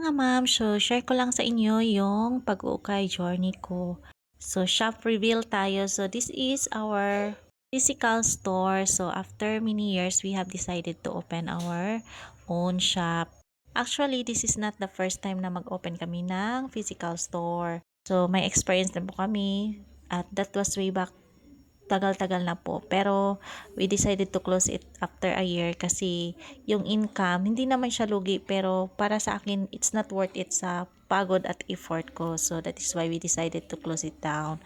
mga ma'am, so share ko lang sa inyo yung pag-uukay journey ko. So shop reveal tayo. So this is our physical store. So after many years, we have decided to open our own shop. Actually, this is not the first time na mag-open kami ng physical store. So may experience din po kami at that was way back tagal-tagal na po. Pero we decided to close it after a year kasi yung income, hindi naman siya lugi pero para sa akin, it's not worth it sa pagod at effort ko. So that is why we decided to close it down.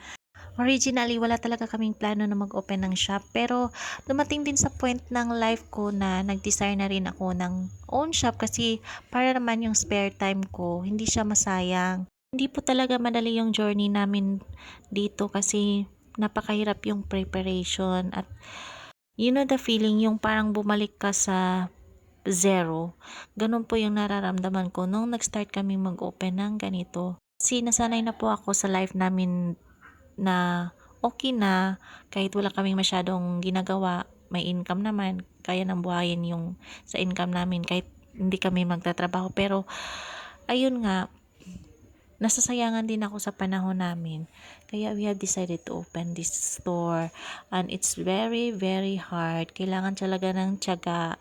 Originally, wala talaga kaming plano na mag-open ng shop pero dumating din sa point ng life ko na nag-desire na rin ako ng own shop kasi para naman yung spare time ko, hindi siya masayang. Hindi po talaga madali yung journey namin dito kasi napakahirap yung preparation at you know the feeling yung parang bumalik ka sa zero. Ganun po yung nararamdaman ko nung nag-start kami mag-open ng ganito. Kasi nasanay na po ako sa life namin na okay na kahit wala kaming masyadong ginagawa, may income naman, kaya nang buhayin yung sa income namin kahit hindi kami magtatrabaho. Pero ayun nga, nasasayangan din ako sa panahon namin. Kaya we have decided to open this store. And it's very, very hard. Kailangan talaga ng tiyaga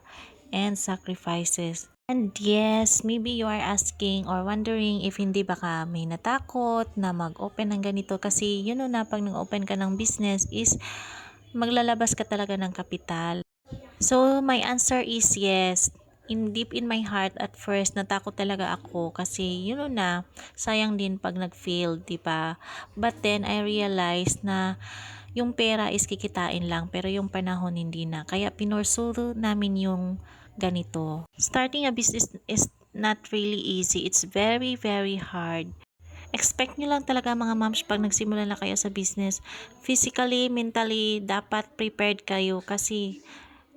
and sacrifices. And yes, maybe you are asking or wondering if hindi ba kami natakot na mag-open ng ganito. Kasi yun na, pag nag-open ka ng business is maglalabas ka talaga ng kapital. So, my answer is yes. Deep in my heart, at first, natakot talaga ako kasi, na, sayang din pag nag-fail, di ba? But then, I realized na yung pera is kikitain lang, pero yung panahon hindi na. Kaya, pinursuro namin yung ganito. Starting a business is not really easy. It's very, very hard. Expect nyo lang talaga mga moms pag nagsimula na kayo sa business. Physically, mentally, dapat prepared kayo kasi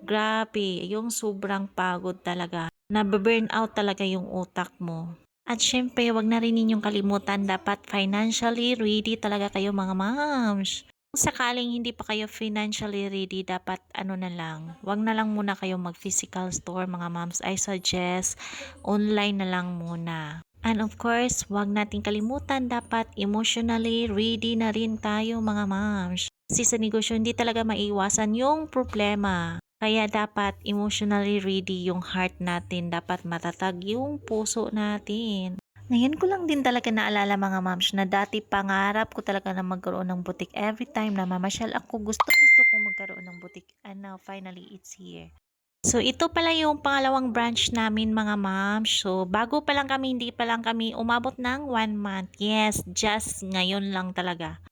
grabe, yung sobrang pagod talaga. Nabe-burn out talaga yung utak mo. At syempre, wag na rin ninyong kalimutan, dapat financially ready talaga kayo mga moms. Kung sakaling hindi pa kayo financially ready, dapat ano na lang, wag na lang muna kayo mag-physical store mga moms. I suggest online na lang muna. And of course, wag nating kalimutan, dapat emotionally ready na rin tayo mga moms. Kasi sa negosyo, hindi talaga maiwasan yung problema. Kaya dapat emotionally ready yung heart natin, dapat matatag yung puso natin. Ngayon ko lang din talaga naalala mga moms na dati pangarap ko talaga na magkaroon ng butik. Every time na mamasyal ako, gusto kong magkaroon ng butik. And now finally it's here. So ito pala yung pangalawang branch namin mga moms. So bago pa lang kami, hindi pa lang kami umabot ng 1 month. Yes, just ngayon lang talaga.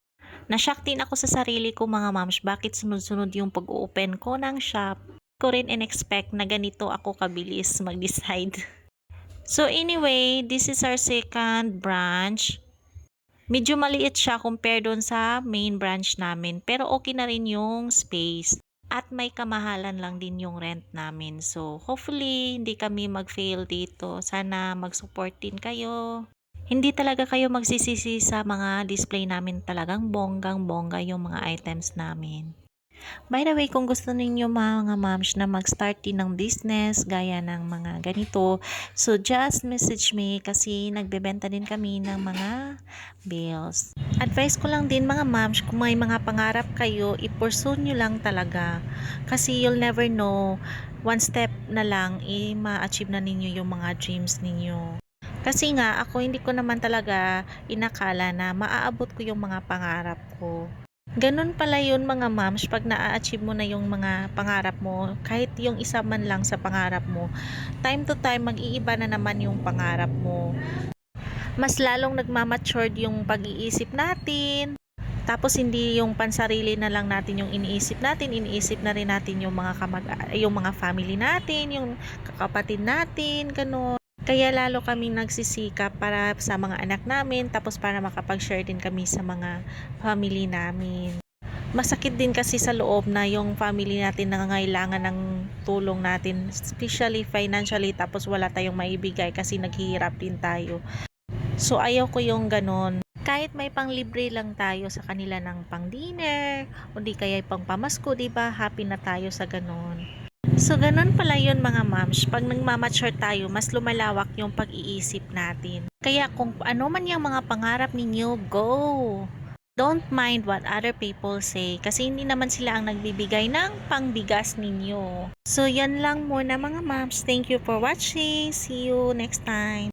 Na-shock din ako sa sarili ko mga moms, bakit sunod-sunod yung pag-open ko ng shop. Ko rin in-expect na ganito ako kabilis mag-decide. So anyway, this is our second branch. Medyo maliit siya compare doon sa main branch namin, pero okay na rin yung space. At may kamahalan lang din yung rent namin. So hopefully, hindi kami mag-fail dito. Sana mag-support din kayo. Hindi talaga kayo magsisisi sa mga display namin, talagang bonggang-bongga yung mga items namin. By the way, kung gusto ninyo mga moms na mag-start din ng business gaya ng mga ganito, so just message me kasi nagbebenta din kami ng mga bills. Advice ko lang din mga moms, kung may mga pangarap kayo, i-pursue nyo lang talaga. Kasi you'll never know, one step na lang, ma-achieve na ninyo yung mga dreams ninyo. Kasi nga, ako hindi ko naman talaga inakala na maaabot ko yung mga pangarap ko. Ganun pala yun mga moms, pag na-achieve mo na yung mga pangarap mo, kahit yung isa man lang sa pangarap mo, time to time mag-iiba na naman yung pangarap mo. Mas lalong nagmamatured yung pag-iisip natin. Tapos hindi yung pansarili na lang natin yung iniisip natin, iniisip na rin natin yung mga yung mga family natin, yung kakapatid natin, ganun. Kaya lalo kaming nagsisikap para sa mga anak namin, tapos para makapag-share din kami sa mga family namin. Masakit din kasi sa loob na yung family natin nangangailangan ng tulong natin, especially financially, tapos wala tayong maibigay kasi naghihirap din tayo. So ayaw ko yung ganon. Kahit may panglibre lang tayo sa kanila ng pang dinner, o di kaya pang pamasko, diba? Happy na tayo sa ganon. So, ganun pala yun mga moms. Pag nagmamature tayo, mas lumalawak yung pag-iisip natin. Kaya kung ano man yung mga pangarap ninyo, go! Don't mind what other people say kasi hindi naman sila ang nagbibigay ng pangbigas ninyo. So, yan lang muna mga moms. Thank you for watching. See you next time.